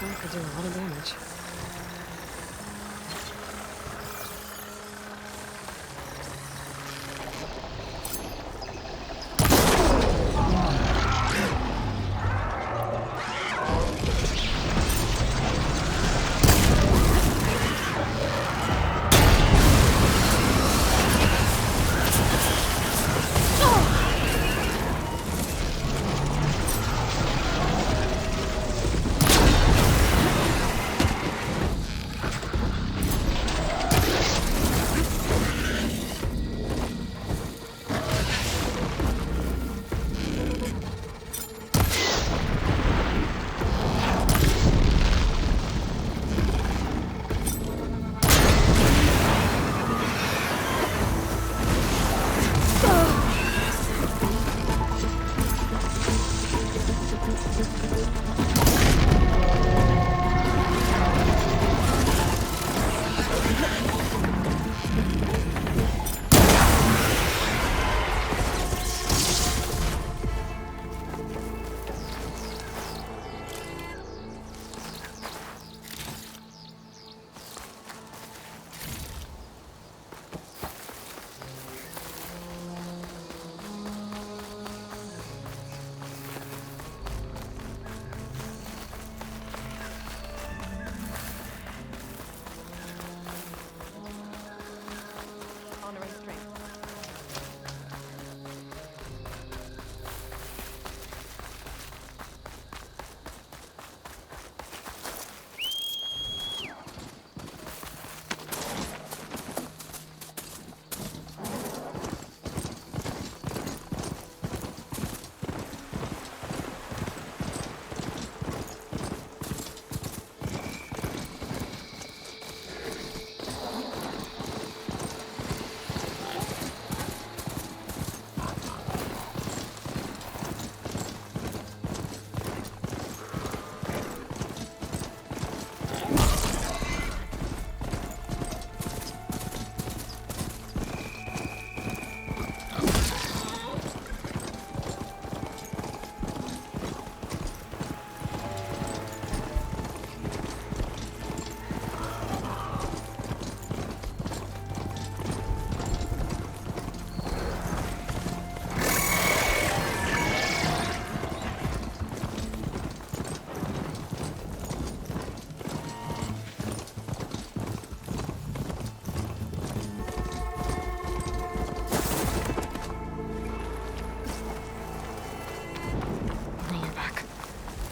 Sure could do a lot of damage.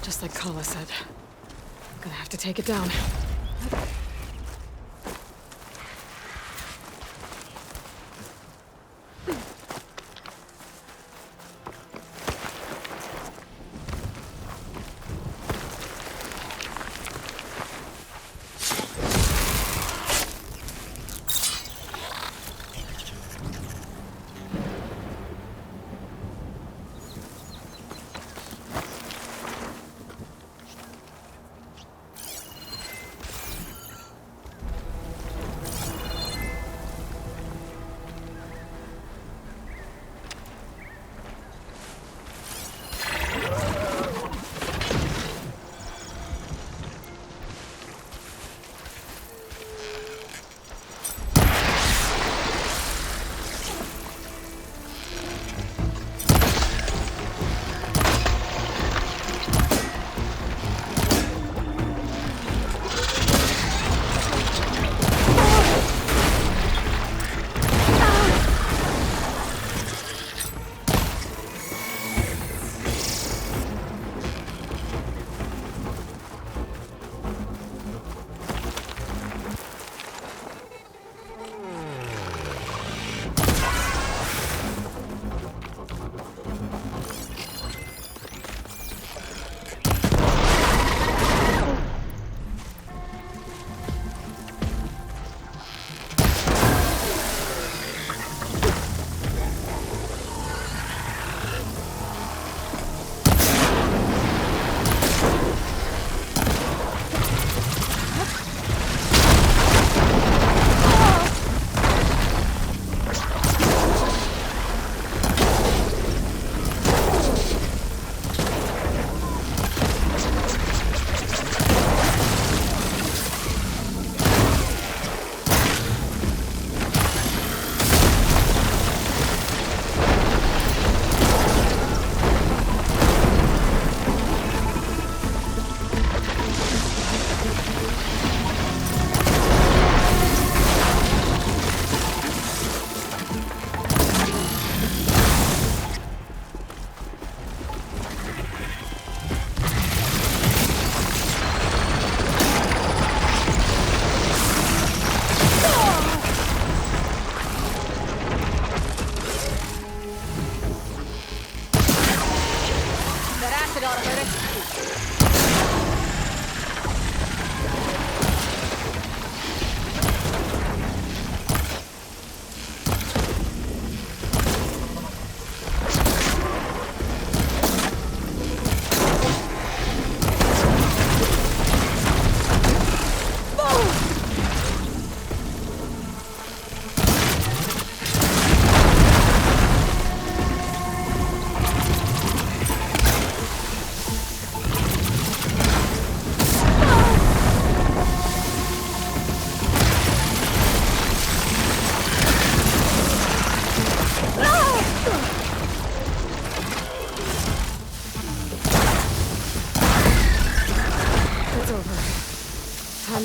Just like Kala said. Gonna have to take it down.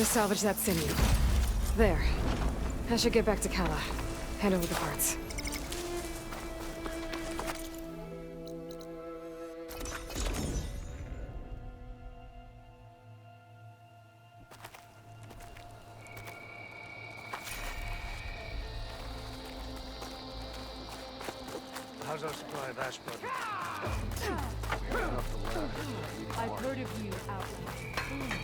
to salvage that sinew. There. I should get back to Kala. Hand over the parts. How's our supply of ash butter? Enough to last. I've heard of you, Outlander.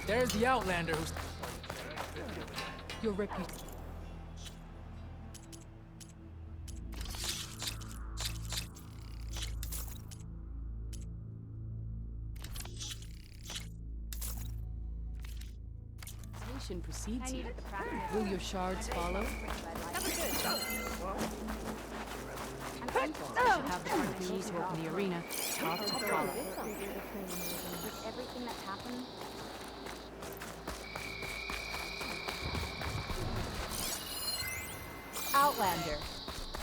There's the Outlander who's... Your reputation. Precedes you. Will your shards follow? I should have the part you need to open the arena, top to follow. With everything that's happened, Outlander,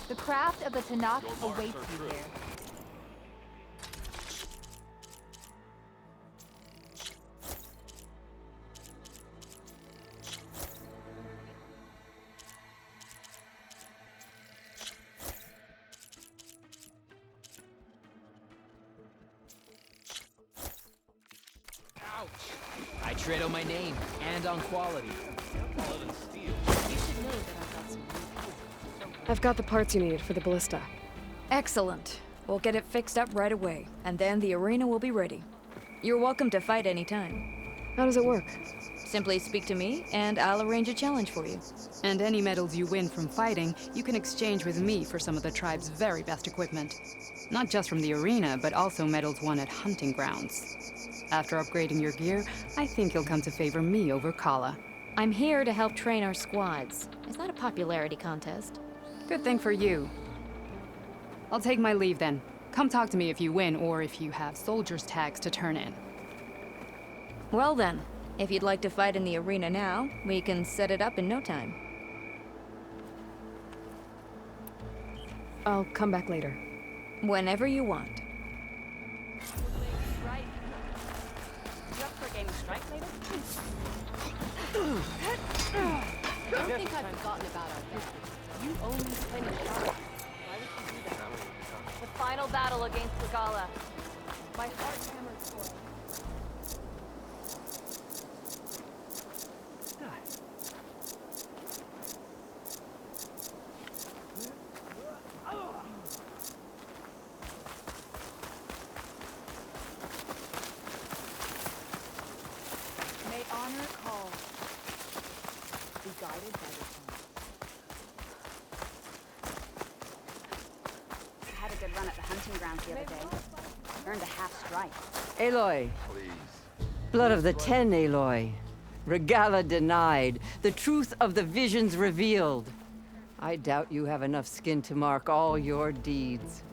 the craft of the Tanakh awaits you here. I tread on my name and on quality. I've got the parts you need for the ballista. Excellent. We'll get it fixed up right away, and then the arena will be ready. You're welcome to fight anytime. How does it work? Simply speak to me, and I'll arrange a challenge for you. And any medals you win from fighting, you can exchange with me for some of the tribe's very best equipment. Not just from the arena, but also medals won at hunting grounds. After upgrading your gear, I think you'll come to favor me over Kala. I'm here to help train our squads. It's not a popularity contest. Good thing for you. I'll take my leave then. Come talk to me if you win, or if you have soldiers' tags to turn in. Well then, if you'd like to fight in the arena now, we can set it up in no time. I'll come back later. Whenever you want. I don't think I've forgotten about our business. You only spend a shot. Why would you do that? The final battle against Regala. My heart hammers for it. May honor call. Be guided by the sun. I had a good run at the hunting grounds the other day. Earned a half strike. Aloy. Please. Blood of the Ten, Aloy. Regala denied. The truth of the visions revealed. I doubt you have enough skin to mark all your deeds.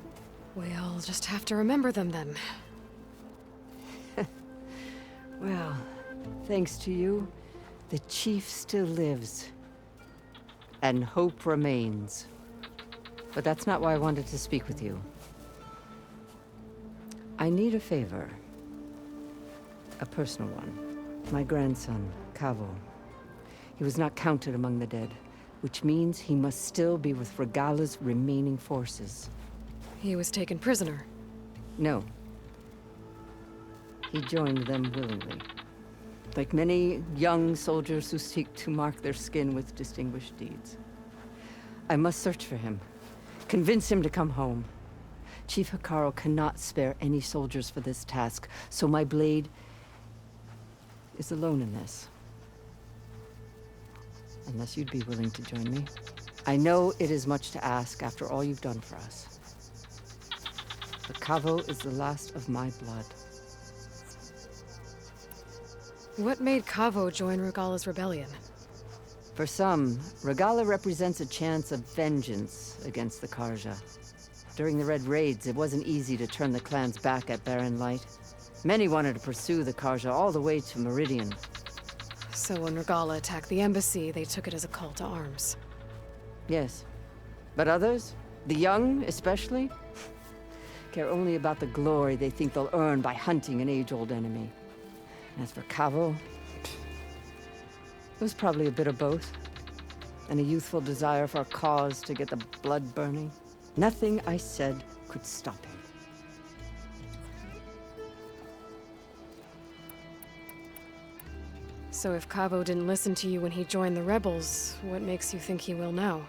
We'll just have to remember them then. Well, thanks to you, the chief still lives. And hope remains. But that's not why I wanted to speak with you. I need a favor. A personal one. My grandson, Kavo. He was not counted among the dead, which means he must still be with Regala's remaining forces. He was taken prisoner. No. He joined them willingly. Like many young soldiers who seek to mark their skin with distinguished deeds. I must search for him. Convince him to come home. Chief Hekarro cannot spare any soldiers for this task, so my blade is alone in this. Unless you'd be willing to join me. I know it is much to ask after all you've done for us. But Kavo is the last of my blood. What made Kavo join Regalla's rebellion? For some, Regalla represents a chance of vengeance against the Carja. During the Red Raids, it wasn't easy to turn the clans back at Barren Light. Many wanted to pursue the Carja all the way to Meridian. So when Regalla attacked the embassy, they took it as a call to arms. Yes. But others, the young especially, care only about the glory they think they'll earn by hunting an age-old enemy. As for Kavo, it was probably a bit of both. And a youthful desire for a cause to get the blood burning. Nothing I said could stop him. So if Kavo didn't listen to you when he joined the rebels, what makes you think he will now?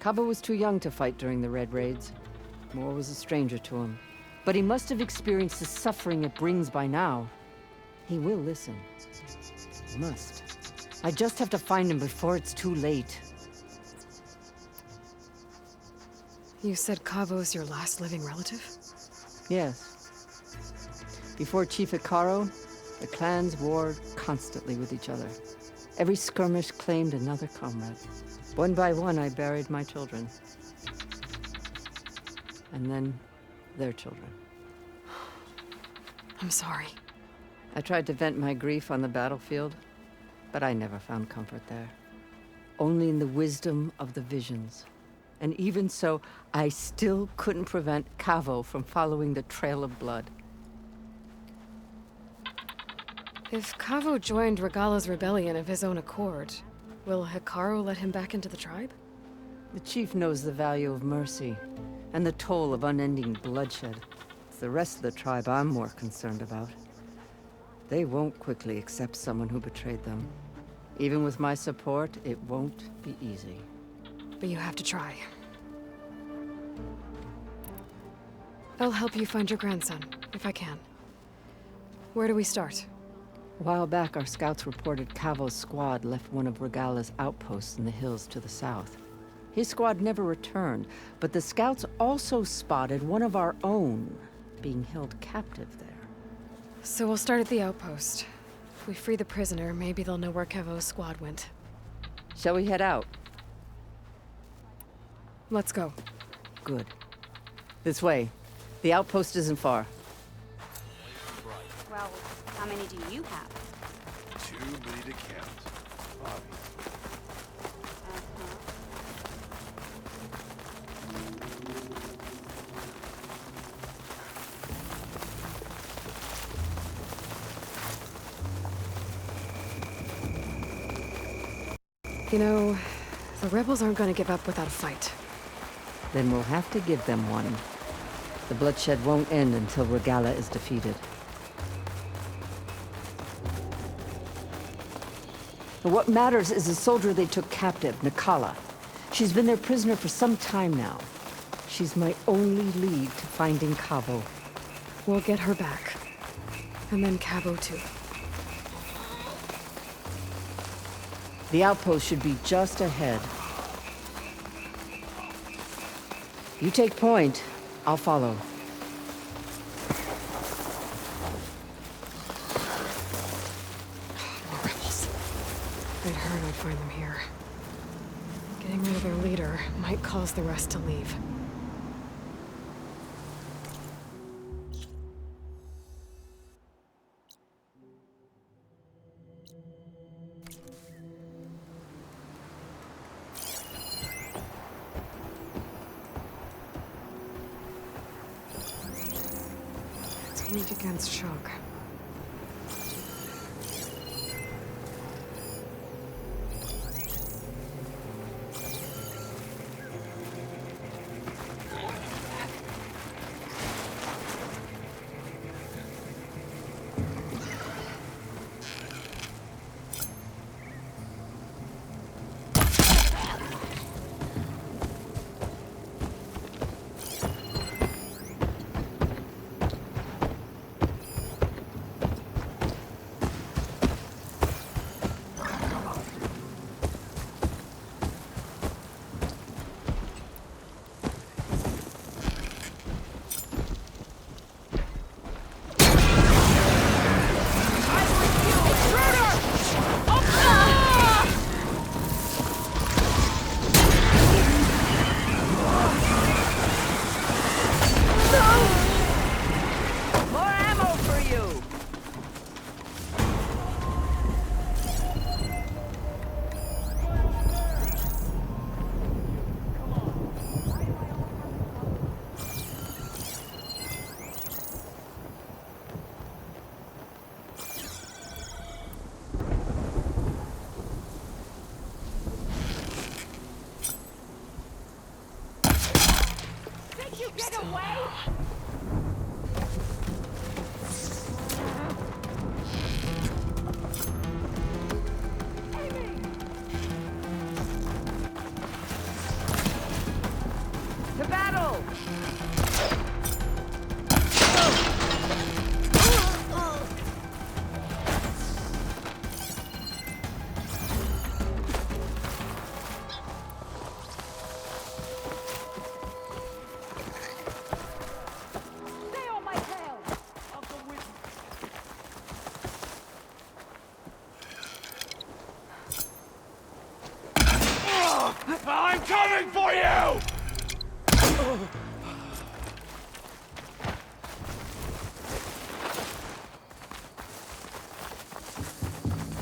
Kavo was too young to fight during the Red Raids. War was a stranger to him. But he must have experienced the suffering it brings by now. He will listen. He must. I just have to find him before it's too late. You said Kavo's your last living relative? Yes. Before Chief Hekarro, the clans warred constantly with each other. Every skirmish claimed another comrade. One by one, I buried my children. And then, their children. I'm sorry. I tried to vent my grief on the battlefield, but I never found comfort there. Only in the wisdom of the visions. And even so, I still couldn't prevent Kavo from following the trail of blood. If Kavo joined Regalla's rebellion of his own accord, will Hekarro let him back into the tribe? The chief knows the value of mercy, and the toll of unending bloodshed. It's the rest of the tribe I'm more concerned about. They won't quickly accept someone who betrayed them. Even with my support, it won't be easy. But you have to try. I'll help you find your grandson, if I can. Where do we start? A while back, our scouts reported Kavo's squad left one of Regalla's outposts in the hills to the south. His squad never returned, but the scouts also spotted one of our own being held captive there. So we'll start at the outpost. If we free the prisoner, maybe they'll know where Kavo's squad went. Shall we head out? Let's go. Good. This way. The outpost isn't far. Well, how many do you have? Too many to count. You know, the rebels aren't going to give up without a fight. Then we'll have to give them one. The bloodshed won't end until Regalla is defeated. But what matters is the soldier they took captive, Nikala. She's been their prisoner for some time now. She's my only lead to finding Kavo. We'll get her back. And then Kavo too. The outpost should be just ahead. You take point, I'll follow. More rebels. I'd heard I'd find them here. Getting rid of their leader might cause the rest to leave. Weak against shock.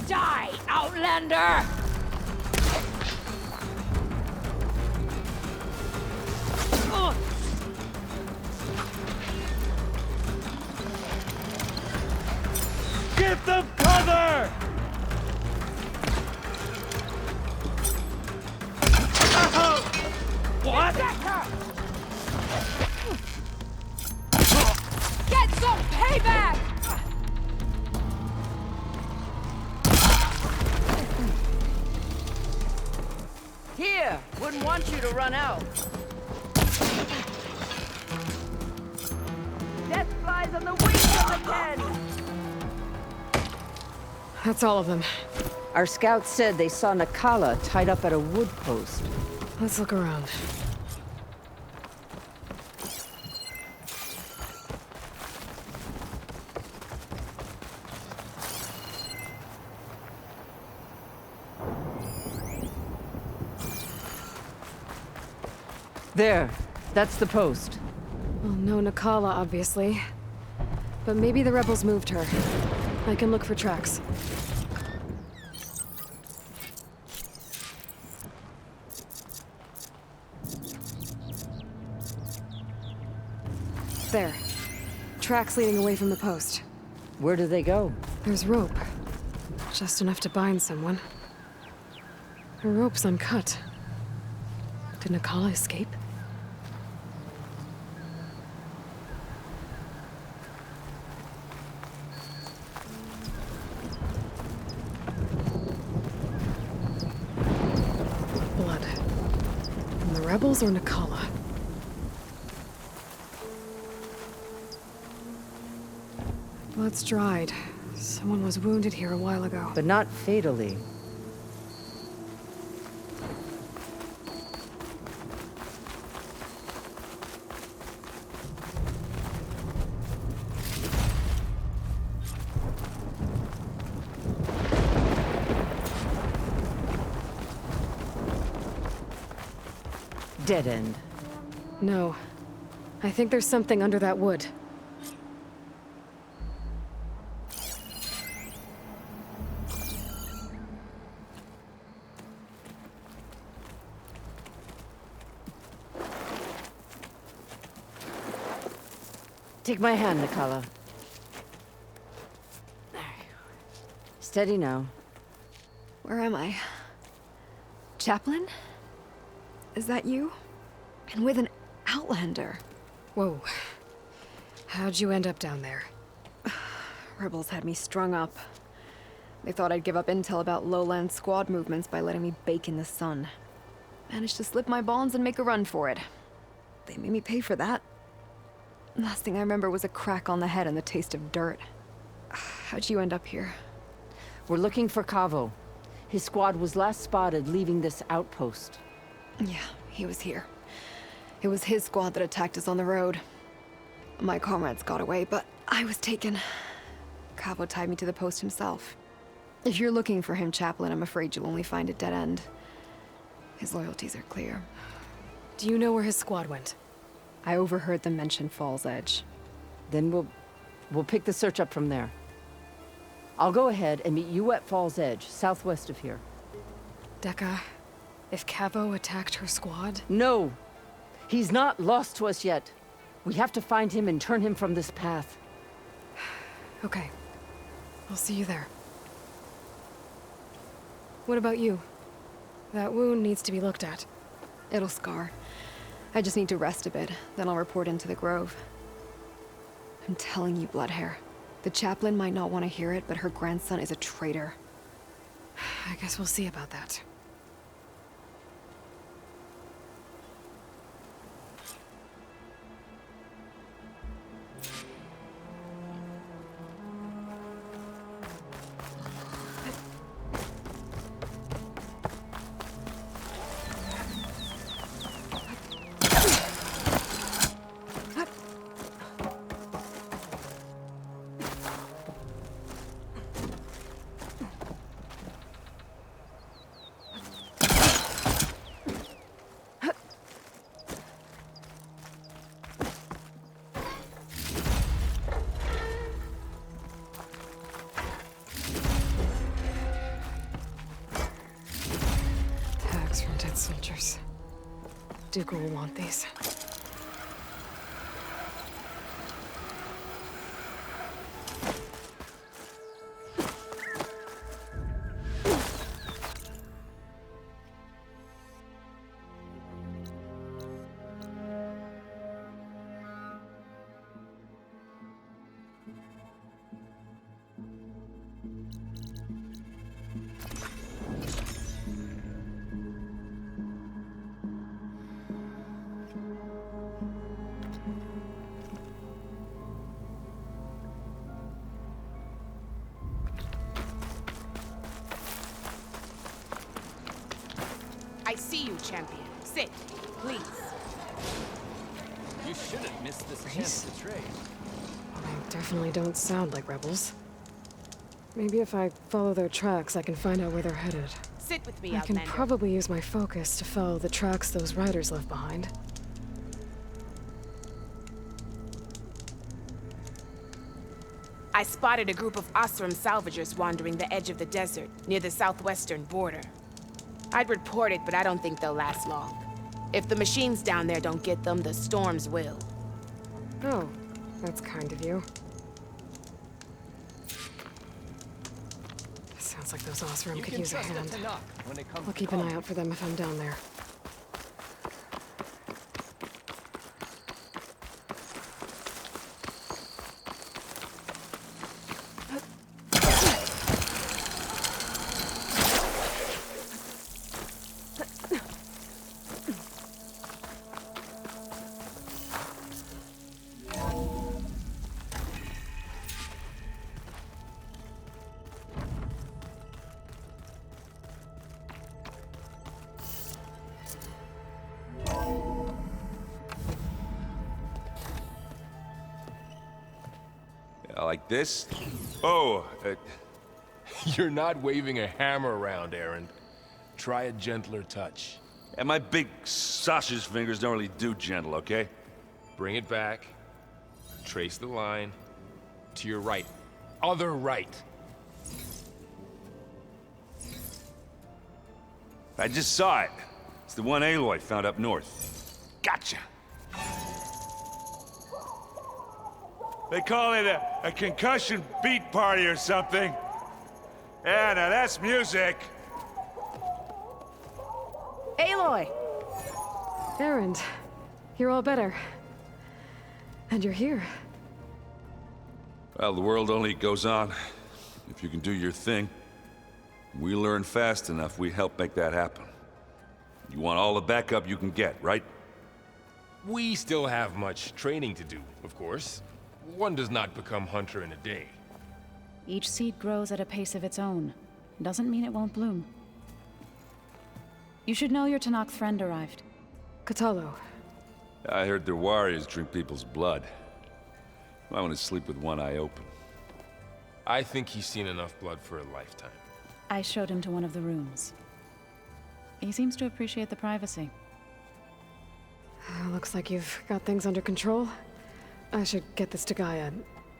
Die, Outlander! Give them cover! What? Get some payback! Here! Wouldn't want you to run out. Death flies on the wings of the dead! That's all of them. Our scouts said they saw Nakala tied up at a wood post. Let's look around. There. That's the post. Well, no Nakala, obviously. But maybe the rebels moved her. I can look for tracks. There. Tracks leading away from the post. Where do they go? There's rope. Just enough to bind someone. The rope's uncut. Did Nakala escape? Blood. From the rebels or Nakala? Blood's dried. Someone was wounded here a while ago. But not fatally. Dead end. No. I think there's something under that wood. Take my hand, Nakala. Steady now. Where am I? Chaplain? Is that you? And with an Outlander. Whoa. How'd you end up down there? Rebels had me strung up. They thought I'd give up intel about lowland squad movements by letting me bake in the sun. Managed to slip my bonds and make a run for it. They made me pay for that. Last thing I remember was a crack on the head and the taste of dirt. How'd you end up here? We're looking for Kavo. His squad was last spotted leaving this outpost. Yeah, he was here. It was his squad that attacked us on the road. My comrades got away, but I was taken. Kavo tied me to the post himself. If you're looking for him, Chaplain, I'm afraid you'll only find a dead end. His loyalties are clear. Do you know where his squad went? I overheard them mention Fall's Edge. Then we'll pick the search up from there. I'll go ahead and meet you at Fall's Edge, southwest of here. Dekka, if Kavo attacked her squad? No! He's not lost to us yet. We have to find him and turn him from this path. Okay. I'll see you there. What about you? That wound needs to be looked at. It'll scar. I just need to rest a bit, then I'll report into the Grove. I'm telling you, Bloodhair. The Chaplain might not want to hear it, but her grandson is a traitor. I guess we'll see about that. Tracks from dead soldiers. Duke will want these. I see you, champion. Sit, please. You shouldn't miss this chance to trade. They definitely don't sound like rebels. Maybe if I follow their tracks, I can find out where they're headed. Sit with me, I can Outlander. probably use my focus to follow the tracks those riders left behind. I spotted a group of Osram salvagers wandering the edge of the desert, near the southwestern border. I'd report it, but I don't think they'll last long. If the machines down there don't get them, the storms will. Oh, that's kind of you. Sounds like those Osram You could can use a trust hand. them to knock when they come I'll to keep an call. eye out for them if I'm down there. Like this? Oh, You're not waving a hammer around, Aaron. Try a gentler touch. and my big sausage fingers don't really do gentle, okay? Bring it back. Trace the line. To your right. Other right. I just saw it. It's the one Aloy found up north. Gotcha. They call it a concussion beat party or something. Yeah, now that's music. Aloy! Erend, you're all better. And you're here. Well, the world only goes on if you can do your thing. We learn fast enough, we help make that happen. You want all the backup you can get, right? We still have much training to do, of course. One does not become hunter in a day. Each seed grows at a pace of its own. Doesn't mean it won't bloom. You should know your Tanakh friend arrived. Katalo. I heard their warriors drink people's blood. I want to sleep with one eye open. I think he's seen enough blood for a lifetime. I showed him to one of the rooms. He seems to appreciate the privacy. Looks like you've got things under control. I should get this to Gaia.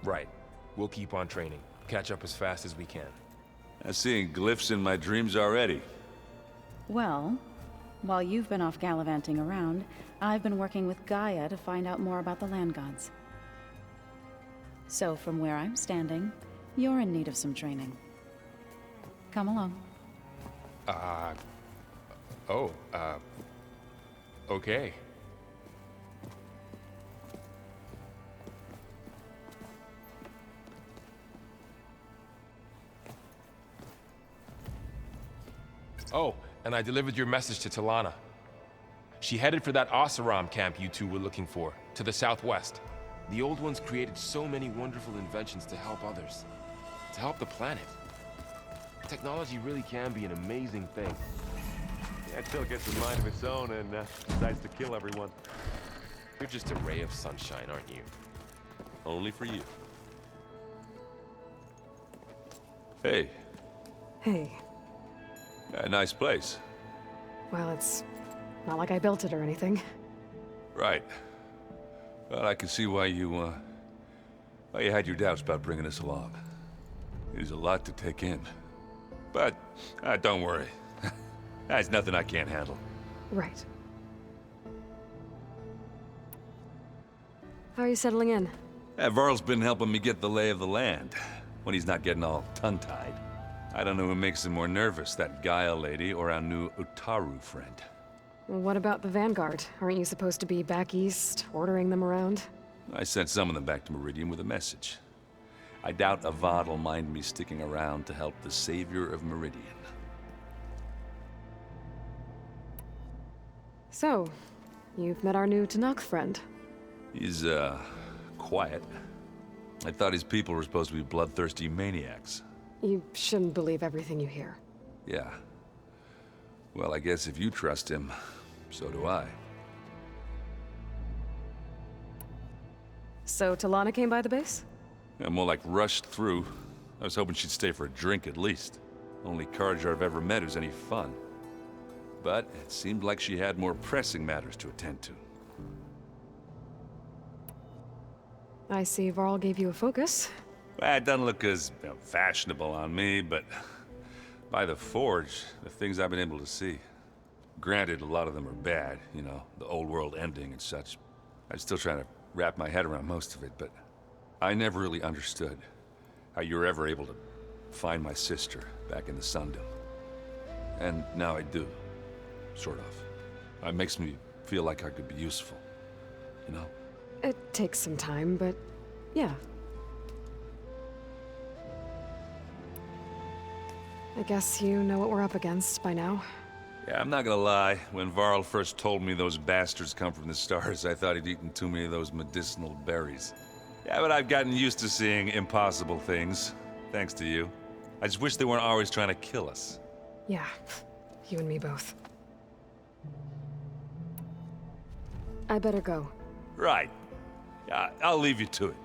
Right. We'll keep on training. Catch up as fast as we can. I'm seeing glyphs in my dreams already. Well, while you've been off gallivanting around, I've been working with Gaia to find out more about the land gods. So from where I'm standing, you're in need of some training. Come along. Okay. Oh, and I delivered your message to Talana. She headed for that Oseram camp you two were looking for, to the southwest. The old ones created so many wonderful inventions to help others. To help the planet. Technology really can be an amazing thing. Yeah, until it gets a mind of its own and decides to kill everyone. You're just a ray of sunshine, aren't you? Only for you. Hey, Hey. a nice place. Well, it's not like I built it or anything. Right. Well, I can see why you had your doubts about bringing us along. It is a lot to take in. But, don't worry. That's nothing I can't handle. Right. How are you settling in? Varl's been helping me get the lay of the land, when he's not getting all tongue-tied. I don't know who makes him more nervous, that Gaia lady or our new Utaru friend. What about the Vanguard? Aren't you supposed to be back east, ordering them around? I sent some of them back to Meridian with a message. I doubt Avad will mind me sticking around to help the savior of Meridian. So, you've met our new Tanakh friend. He's, quiet. I thought his people were supposed to be bloodthirsty maniacs. You shouldn't believe everything you hear. Yeah. Well, I guess if you trust him, so do I. So Talana came by the base? Yeah, more like rushed through. I was hoping she'd stay for a drink at least. Only Carja I've ever met who's any fun. But it seemed like she had more pressing matters to attend to. I see Varl gave you a focus. Well, it doesn't look as fashionable on me, but by the Forge, the things I've been able to see. Granted, a lot of them are bad, you know, the old world ending and such. I'm still trying to wrap my head around most of it, but I never really understood how you were ever able to find my sister back in the Sundom. And now I do, sort of. It makes me feel like I could be useful, you know? It takes some time, but yeah. I guess you know what we're up against by now. Yeah, I'm not gonna lie. When Varl first told me those bastards come from the stars, I thought he'd eaten too many of those medicinal berries. Yeah, but I've gotten used to seeing impossible things, thanks to you. I just wish they weren't always trying to kill us. Yeah, you and me both. I better go. Right. Yeah, I'll leave you to it.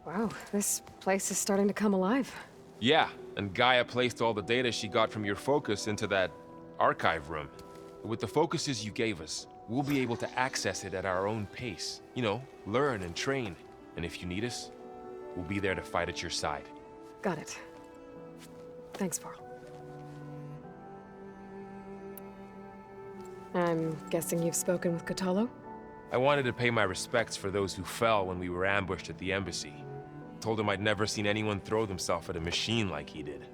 Wow, this place is starting to come alive. Yeah, and Gaia placed all the data she got from your focus into that archive room. With the focuses you gave us, we'll be able to access it at our own pace. You know, learn and train. And if you need us, we'll be there to fight at your side. Got it. Thanks, Varl. I'm guessing you've spoken with Kotallo? I wanted to pay my respects for those who fell when we were ambushed at the embassy. Told him I'd never seen anyone throw themselves at a machine like he did.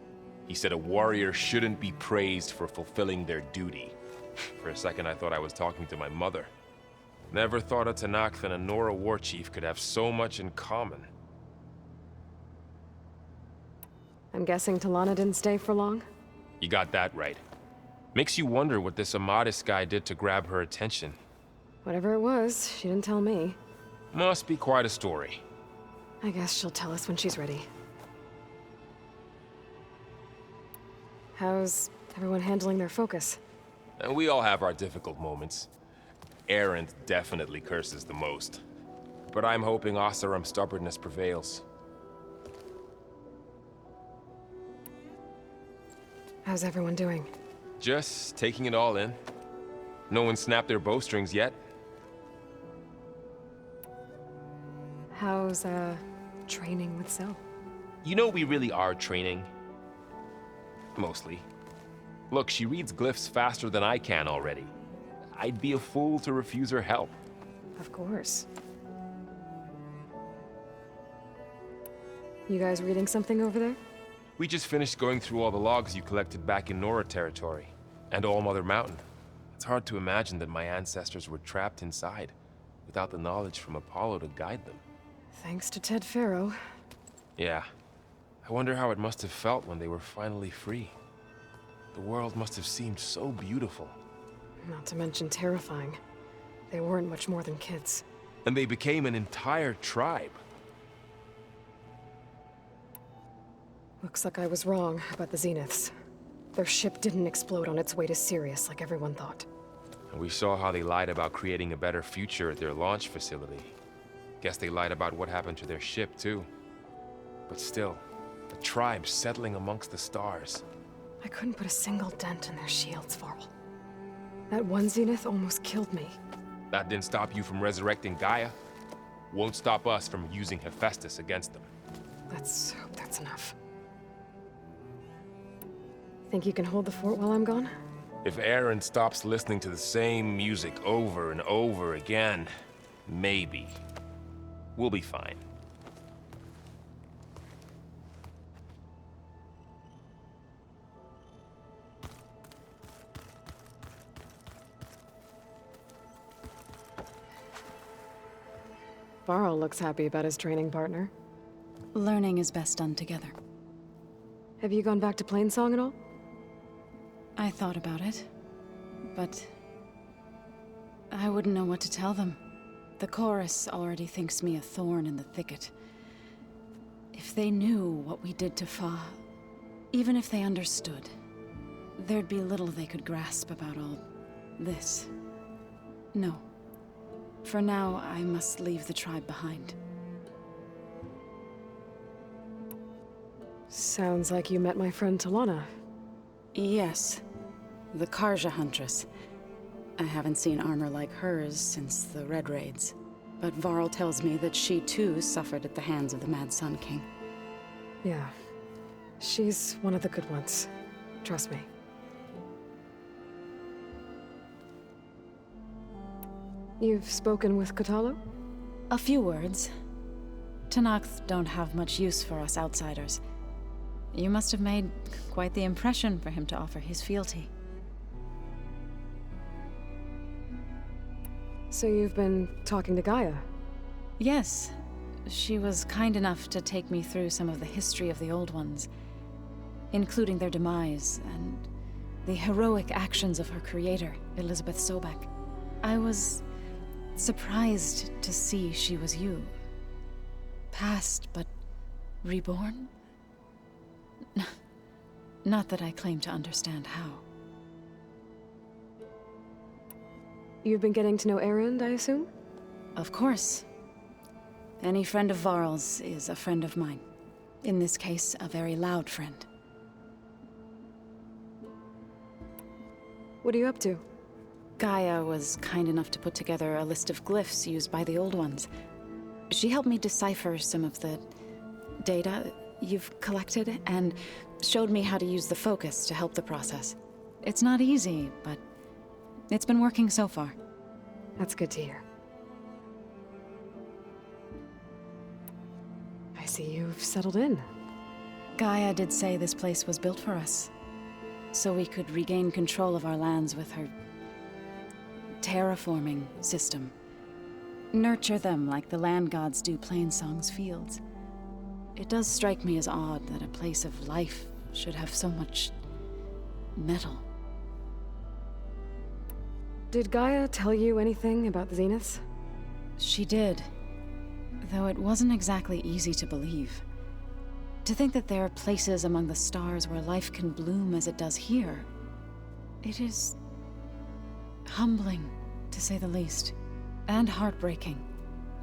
He said a warrior shouldn't be praised for fulfilling their duty. For a second I thought I was talking to my mother. Never thought a Tanakh and a Nora war chief could have so much in common. I'm guessing Talana didn't stay for long? You got that right. Makes you wonder what this Amadis guy did to grab her attention. Whatever it was, she didn't tell me. Must be quite a story. I guess she'll tell us when she's ready. How's everyone handling their focus? And we all have our difficult moments. Erend definitely curses the most. But I'm hoping Oseram's stubbornness prevails. How's everyone doing? Just taking it all in. No one snapped their bowstrings yet. How's, training with Cell? You know we really are training. Mostly. Look, she reads glyphs faster than I can already. I'd be a fool to refuse her help. Of course. You guys reading something over there? We just finished going through all the logs you collected back in Nora territory, and All Mother Mountain. It's hard to imagine that my ancestors were trapped inside, without the knowledge from Apollo to guide them. Thanks to Ted Faro. Yeah. I wonder how it must have felt when they were finally free. The world must have seemed so beautiful. Not to mention terrifying. They weren't much more than kids. And they became an entire tribe. Looks like I was wrong about the Zeniths. Their ship didn't explode on its way to Sirius like everyone thought. And we saw how they lied about creating a better future at their launch facility. Guess they lied about what happened to their ship, too. But still, the tribe settling amongst the stars. I couldn't put a single dent in their shields, Varl. That one Zenith almost killed me. That didn't stop you from resurrecting Gaia. Won't stop us from using Hephaestus against them. Let's hope that's enough. Think you can hold the fort while I'm gone? If Aaron stops listening to the same music over and over again, maybe. We'll be fine. Varl looks happy about his training partner. Learning is best done together. Have you gone back to Plainsong at all? I thought about it, but I wouldn't know what to tell them. The chorus already thinks me a thorn in the thicket. If they knew what we did to Fa, even if they understood, there'd be little they could grasp about all this. No. For now, I must leave the tribe behind. Sounds like you met my friend Talana. Yes. The Karja Huntress. I haven't seen armor like hers since the Red Raids. But Varl tells me that she too suffered at the hands of the Mad Sun King. Yeah. She's one of the good ones. Trust me. You've spoken with Kotallo? A few words. Tenakth don't have much use for us outsiders. You must have made quite the impression for him to offer his fealty. So you've been talking to Gaia? Yes. She was kind enough to take me through some of the history of the Old Ones, including their demise and the heroic actions of her creator, Elizabeth Sobek. I was surprised to see she was you. Past, but reborn? Not that I claim to understand how. You've been getting to know Erend, I assume? Of course. Any friend of Varl's is a friend of mine. In this case, a very loud friend. What are you up to? Gaia was kind enough to put together a list of glyphs used by the Old Ones. She helped me decipher some of the data you've collected, and showed me how to use the focus to help the process. It's not easy, but it's been working so far. That's good to hear. I see you've settled in. Gaia did say this place was built for us, so we could regain control of our lands with her terraforming system. Nurture them like the land gods do Plainsong's fields. It does strike me as odd that a place of life should have so much metal. Did Gaia tell you anything about the Zeniths? She did, though it wasn't exactly easy to believe. To think that there are places among the stars where life can bloom as it does here, it is humbling, to say the least, and heartbreaking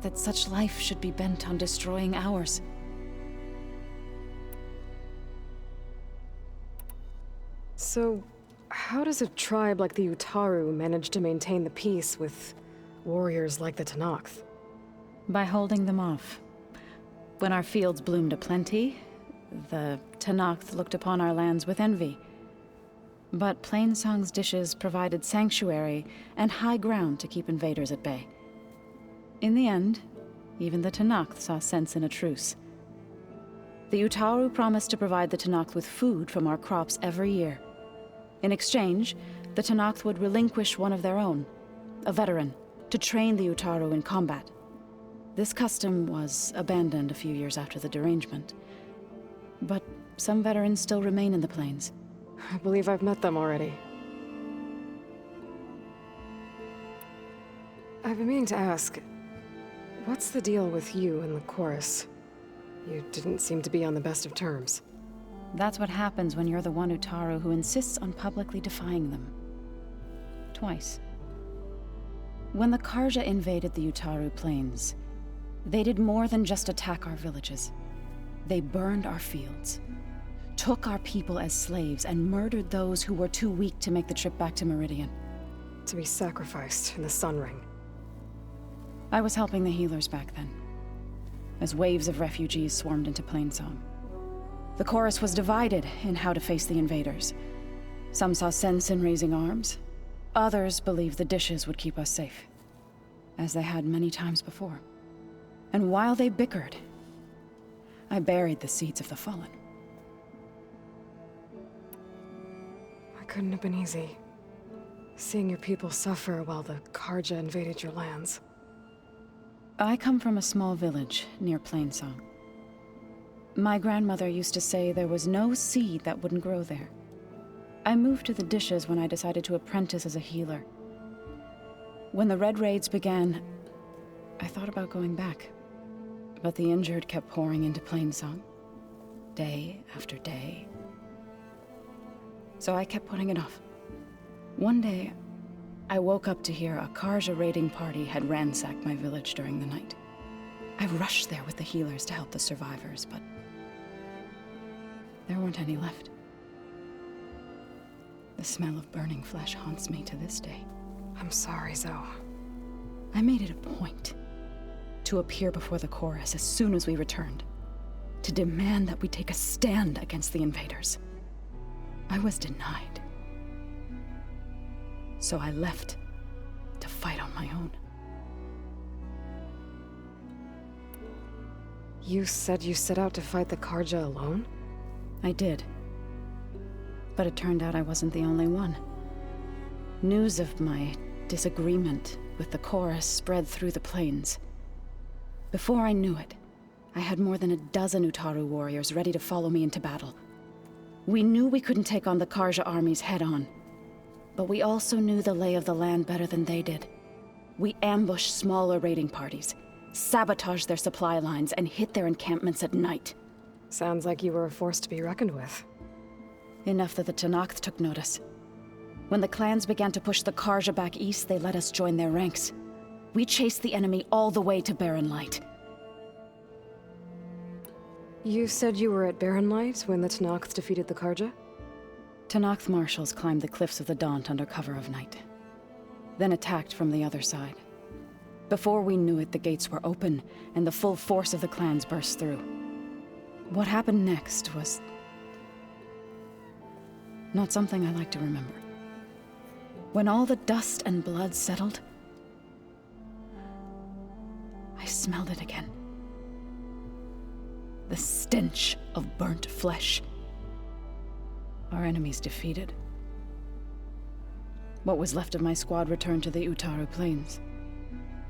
that such life should be bent on destroying ours. So, how does a tribe like the Utaru manage to maintain the peace with warriors like the Tenakth? By holding them off. When our fields bloomed aplenty, the Tenakth looked upon our lands with envy. But Plainsong's dishes provided sanctuary and high ground to keep invaders at bay. In the end, even the Tenakth saw sense in a truce. The Utaru promised to provide the Tenakth with food from our crops every year. In exchange, the Tenakth would relinquish one of their own, a veteran, to train the Utaru in combat. This custom was abandoned a few years after the derangement. But some veterans still remain in the plains. I believe I've met them already. I've been meaning to ask, what's the deal with you and the chorus? You didn't seem to be on the best of terms. That's what happens when you're the one Utaru who insists on publicly defying them. Twice. When the Karja invaded the Utaru plains, they did more than just attack our villages. They burned our fields, took our people as slaves, and murdered those who were too weak to make the trip back to Meridian. To be sacrificed in the Sun Ring. I was helping the healers back then. as waves of refugees swarmed into Plainsong. The chorus was divided in how to face the invaders. Some saw sense in raising arms. Others believed the dishes would keep us safe, as they had many times before. And while they bickered, I buried the seeds of the fallen. It couldn't have been easy. Seeing your people suffer while the Karja invaded your lands. I come from a small village near Plainsong. My grandmother used to say there was no seed that wouldn't grow there. I moved to the dishes when I decided to apprentice as a healer. When the Red Raids began, I thought about going back. But the injured kept pouring into Plainsong, day after day. So I kept putting it off. One day, I woke up to hear a Karja raiding party had ransacked my village during the night. I rushed there with the healers to help the survivors, but there weren't any left. The smell of burning flesh haunts me to this day. I'm sorry, Zoe. I made it a point to appear before the chorus as soon as we returned, to demand that we take a stand against the invaders. I was denied. So I left to fight on my own. You said you set out to fight the Karja alone? I did. But it turned out I wasn't the only one. News of my disagreement with the chorus spread through the plains. Before I knew it, I had more than a dozen Utaru warriors ready to follow me into battle. We knew we couldn't take on the Karja armies head-on, but we also knew the lay of the land better than they did. We ambushed smaller raiding parties, sabotaged their supply lines, and hit their encampments at night. Sounds like you were a force to be reckoned with. Enough that the Tenakth took notice. When the clans began to push the Karja back east, they let us join their ranks. We chased the enemy all the way to Barren Light. You said you were at Barren Light when the Tenakth defeated the Karja? Tenakth marshals climbed the cliffs of the Daunt under cover of night, then attacked from the other side. Before we knew it, the gates were open, and the full force of the clans burst through. What happened next was not something I like to remember. When all the dust and blood settled, I smelled it again. The stench of burnt flesh. Our enemies defeated. What was left of my squad returned to the Utaru Plains.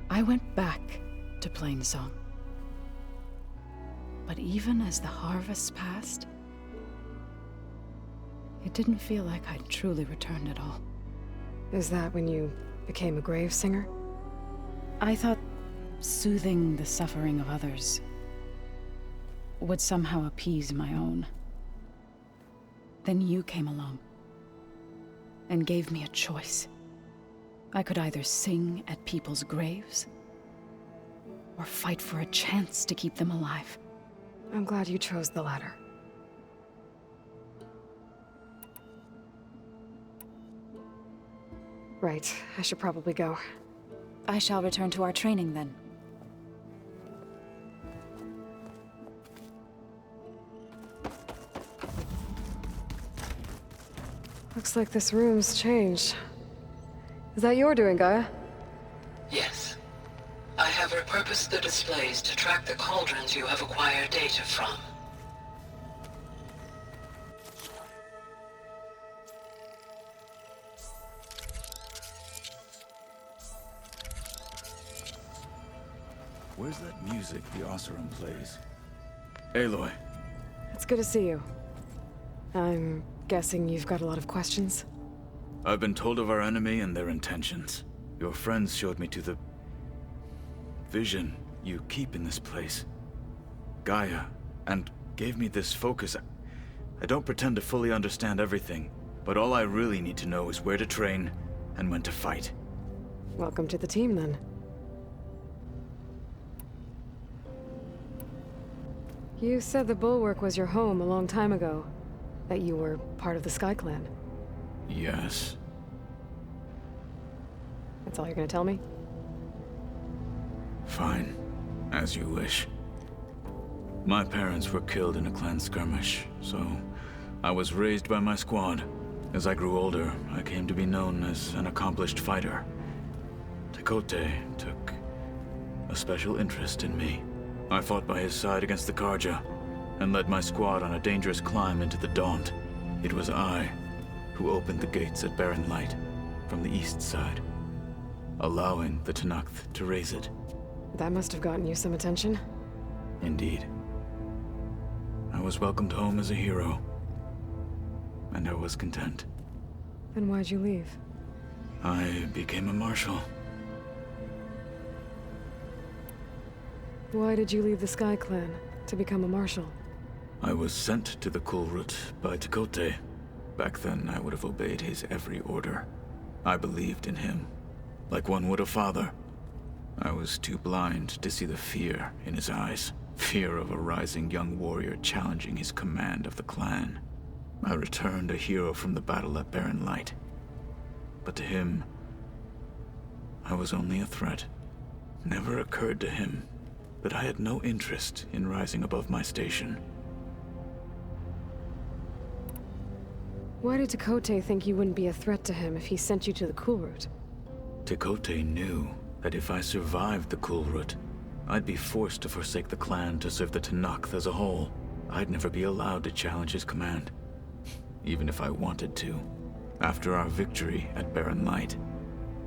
I went back to Plainsong. But even as the harvest passed, it didn't feel like I'd truly returned at all. Is that when you became a grave singer? I thought soothing the suffering of others would somehow appease my own. Then you came along and gave me a choice. I could either sing at people's graves or fight for a chance to keep them alive. I'm glad you chose the latter. Right, I should probably go. I shall return to our training then. Looks like this room's changed. Is that your doing, Gaia? Yes. I have repurposed the displays to track the cauldrons you have acquired data from. Where's that music the Oseram plays? Aloy. It's good to see you. I'm guessing you've got a lot of questions? I've been told of our enemy and their intentions. Your friends showed me to the vision you keep in this place, Gaia, and gave me this focus. I don't pretend to fully understand everything, but all I really need to know is where to train and when to fight. Welcome to the team, then. You said the Bulwark was your home a long time ago. That you were part of the Sky Clan. Yes. That's all you're gonna tell me? Fine. As you wish. My parents were killed in a clan skirmish, so I was raised by my squad. As I grew older, I came to be known as an accomplished fighter. Tekote took a special interest in me. I fought by his side against the Karja, and led my squad on a dangerous climb into the Daunt. It was I who opened the gates at Barren Light from the east side, allowing the Tenakth to raise it. That must have gotten you some attention. Indeed. I was welcomed home as a hero, and I was content. Then why'd you leave? I became a marshal. Why did you leave the Sky Clan to become a marshal? I was sent to the Kulrut by Tekote. Back then, I would have obeyed his every order. I believed in him, like one would a father. I was too blind to see the fear in his eyes. Fear of a rising young warrior challenging his command of the clan. I returned a hero from the battle at Barren Light. But to him, I was only a threat. Never occurred to him that I had no interest in rising above my station. Why did Tekote think you wouldn't be a threat to him if he sent you to the Kulrut? Tekote knew that if I survived the Kulrut, I'd be forced to forsake the clan to serve the Tenakth as a whole. I'd never be allowed to challenge his command, even if I wanted to. After our victory at Barren Light,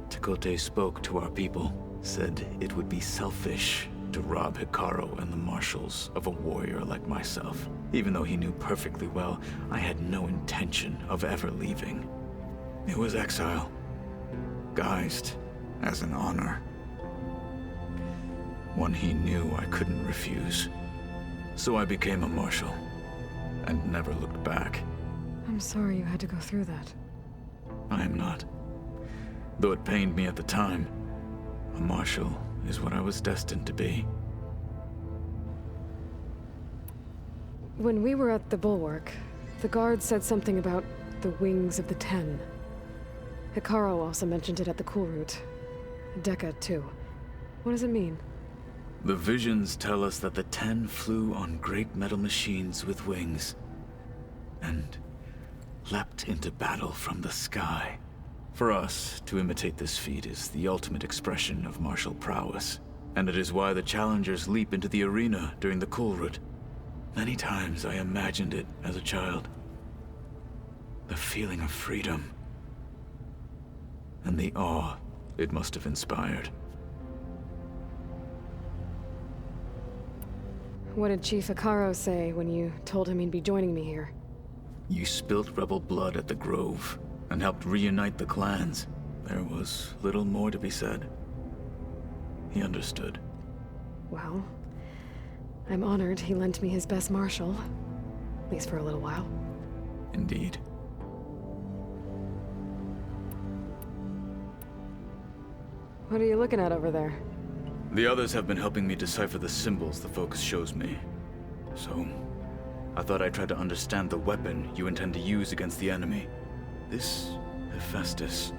Tekote spoke to our people, said it would be selfish to rob Hekarro and the marshals of a warrior like myself, even though he knew perfectly well I had no intention of ever leaving. It was exile, guised as an honor. One he knew I couldn't refuse. So I became a marshal, and never looked back. I'm sorry you had to go through that. I am not. Though it pained me at the time, a marshal is what I was destined to be. When we were at the Bulwark, the guard said something about the Wings of the Ten. Hekarro also mentioned it at the Kulrut. Dekka, too. What does it mean? The visions tell us that the Ten flew on great metal machines with wings, and leapt into battle from the sky. For us, to imitate this feat is the ultimate expression of martial prowess, and it is why the challengers leap into the arena during the Kulrut. Many times I imagined it as a child. The feeling of freedom, and the awe it must have inspired. What did Chief Hekarro say when you told him he'd be joining me here? You spilt rebel blood at the Grove, and helped reunite the clans. There was little more to be said. He understood. Well, I'm honored he lent me his best marshal. At least for a little while. Indeed. What are you looking at over there? The others have been helping me decipher the symbols the Focus shows me. So, I thought I'd try to understand the weapon you intend to use against the enemy. This Hephaestus,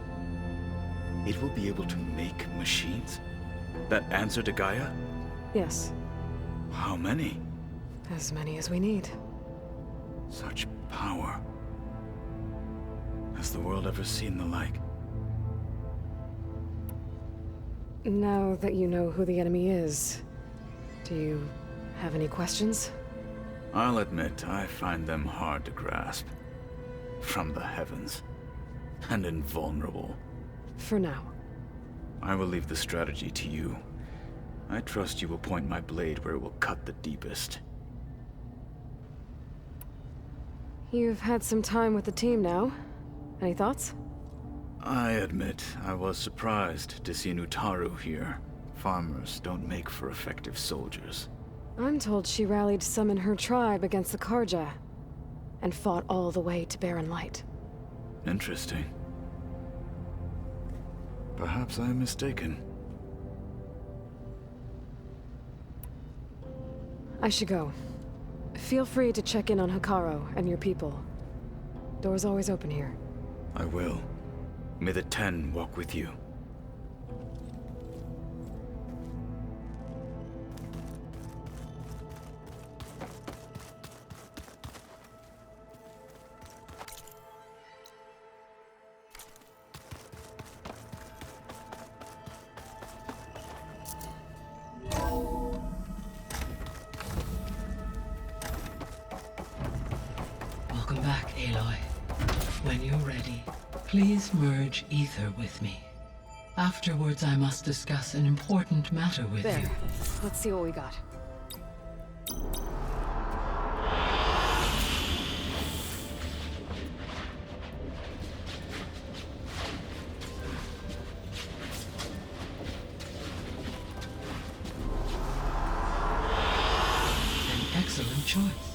it will be able to make machines? That answer to Gaia? Yes. How many? As many as we need. Such power. Has the world ever seen the like? Now that you know who the enemy is, do you have any questions? I'll admit, I find them hard to grasp. From the heavens. And invulnerable. For now. I will leave the strategy to you. I trust you will point my blade where it will cut the deepest. You've had some time with the team now. Any thoughts? I admit, I was surprised to see Nutaru here. Farmers don't make for effective soldiers. I'm told she rallied some in her tribe against the Karja, and fought all the way to Barren Light. Interesting. Perhaps I am mistaken. I should go. Feel free to check in on Hekarro and your people. Door's always open here. I will. May the Ten walk with you. Welcome back, Aloy. When you're ready, please merge ether with me. Afterwards, I must discuss an important matter with There. you. Let's see what we got. An excellent choice.